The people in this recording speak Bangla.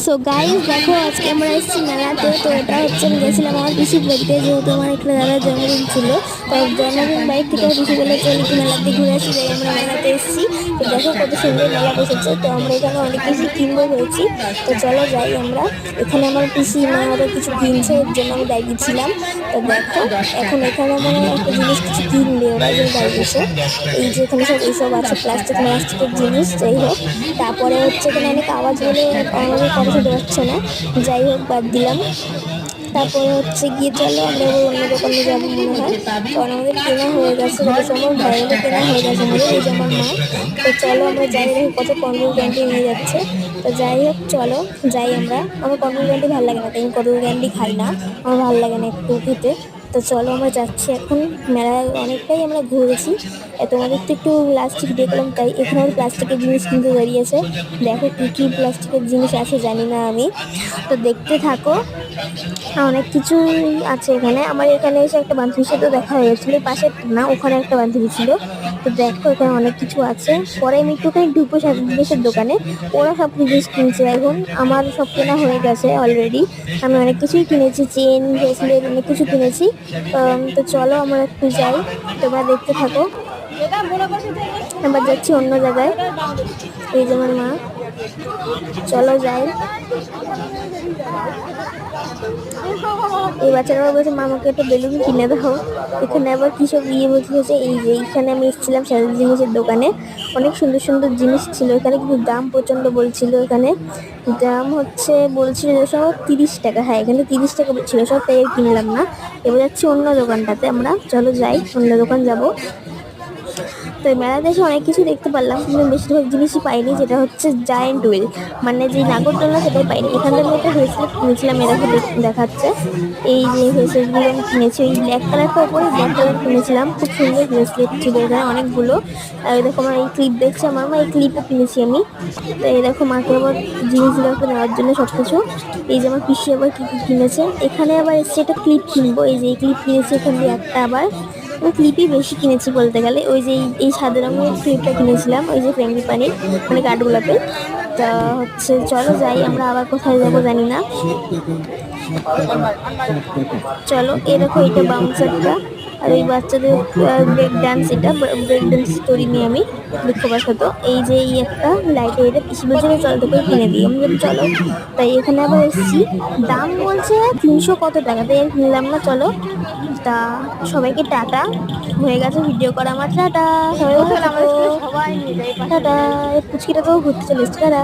সো গাইস দেখো আজকে আমরা এসেছি মেলাতে। তো এটা হচ্ছে আমি গেছিলাম আমার পিসির বাড়িতে, যেহেতু আমার একটা দাদার জন্মদিন ছিল। তো জন্মদিন বাড়ি থেকে পিসি বলে চল একটু মেলাতে ঘুরে আসি, যাই আমরা মেলাতে এসেছি। তো দেখো কত সুন্দর মেলা বসেছে। তো আমরা এখানে অনেক কিছু কিনবো হয়েছি। তো চলো যাই আমরা। এখানে আমার পিসি মা আরও কিছু কিনছে, এর জন্য আমি দাঁড়িয়েছিলাম। তো দেখো এখন এখানে মানে একটা জিনিস কিছু কিনবে ওরা, যে দাঁড়িয়েছে। এই যে এখানে সব এইসব আছে প্লাস্টিকের জিনিস, যাই হোক। তারপরে হচ্ছে এখানে অনেক আওয়াজ বলে আমাদের কথা শুনতে পাচ্ছে না, যাই হোক বাদ দিলাম। তারপরে হচ্ছে গিয়ে চলো আমরা এবার অন্য দোকানে যাবো মনে হয়, কারণ আমাদের কেনা হয়ে গেছে, যত সময় ভাইয়েরও কেনা হয়ে গেছে আমাদের, এই যে আমার মা। তো চলো আমরা যাই, দেখি কত কন্ট্রোল ক্যান্ডি নিয়ে যাচ্ছে। তো যাই হোক চলো যাই আমরা। আমার কন্ট্রোল ক্যান্ডি ভালো লাগে না, তাই আমি কন্ট্রোল ক্যান্ডি খাই না, আমার ভালো লাগে না একটু খেতে। তো চলো আমরা যাচ্ছি এখন। মেলায় অনেকটাই আমরা ঘুরেছি, তোমাদের তো একটু প্লাস্টিক দেখলাম, তাই এখানে আমার প্লাস্টিকের জিনিস কিনতে দাঁড়িয়েছে। দেখো কী কী প্লাস্টিকের জিনিস আছে জানি না আমি, তো দেখতে থাকো। অনেক কিছু আছে এখানে। আমার এখানে এসে একটা বান্ধবীর সাথে দেখা হয়েছিল, পাশে না ওখানে একটা বান্ধবী ছিল। তো দেখো এখানে অনেক কিছু আছে। পরে আমি একটুখানি ঢুকবো জিনিসের দোকানে, ওরা সব জিনিস কিনছে এখন। আমার সব কেনা হয়ে গেছে অলরেডি, আমি অনেক কিছুই কিনেছি, চেন ব্রেসলেট অনেক কিছু কিনেছি। তো চলো আমরা একটু যাই, তোমরা দেখতে থাকো। এবার যাচ্ছি অন্য জায়গায়, এই যে আমার মা। চলো যাই। এই বাচ্চারা বলছে মামাকে একটা বেলুন কিনে দাও। এখানে আবার কি সব বলছে, এই যে এইখানে আমি এসেছিলাম সাজার জিনিসের দোকানে, অনেক সুন্দর সুন্দর জিনিস ছিল এখানে, কিন্তু দাম প্রচণ্ড বলছিল। এখানে দাম হচ্ছে বলছিল যে সব 30 টাকা, হ্যাঁ এখানে 30 টাকা বলছিল সব, তাই কিনলাম না। এবার যাচ্ছি অন্য দোকানটাতে আমরা, চলো যাই অন্য দোকান যাব। তো মেলাতে এসে অনেক কিছু দেখতে পারলাম, কিন্তু বেশিরভাগ জিনিসই পাইনি, যেটা হচ্ছে জায়েন্ট হুইল, মানে যে নাগরদোলনা, সেটাই পাইনি। এখান থেকে আমি একটা ব্রেসলেট কিনেছিলাম, এরকম দেখাচ্ছে। এই যে ব্রেসলেটগুলো আমি কিনেছি, ওই ব্ল্যাক কালারটা ওপরে ব্ল্যাক কালার কিনেছিলাম, খুব সুন্দর ব্রেসলেট ছিল এখানে অনেকগুলো। আর দেখো আমার এই ক্লিপ দেখছি, আমার মা এই ক্লিপও কিনেছি আমি। তো এই দেখো মাকে আবার জিনিসগুলো নেওয়ার জন্য সব কিছু। এই যে আমার পিসি আবার কী কী কিনেছে। এখানে আবার এসছে একটা ক্লিপ কিনবো, এই যে এই ক্লিপ কিনেছি এখান দিয়ে একটা। আবার আমি ক্লিপই বেশি কিনেছি বলতে গেলে, ওই যে এই সাদা রঙের ক্লিপটা কিনেছিলাম, ওই যে ফ্রেন্ডলি পানির, মানে কাঠগোলাপের। তা হচ্ছে চলো যাই আমরা, আবার কোথায় যাবো জানি না। চলো এরকম এটা বাউন্সারটা, আর এই বাচ্চাদের ব্রেক ডান্স, এটা ব্রেক ডান্স স্টোরি নিয়ে আমি দুঃখবশত। এই যে এই একটা লাইটে, এটা পিসি বলছে চল তোকে কিনে দিই, আমি বলি চলো। তাই এখানে আবার এসেছি, দাম বলছে 300 কত টাকা, তাই আর কিনলাম না। চলো তা সবাইকে টাটা, হয়ে গেছে ভিডিও করা আমার, টাটা সবাই, টাটা। পুচকিটা তো ঘুরতে চলে এসছে, টাটা।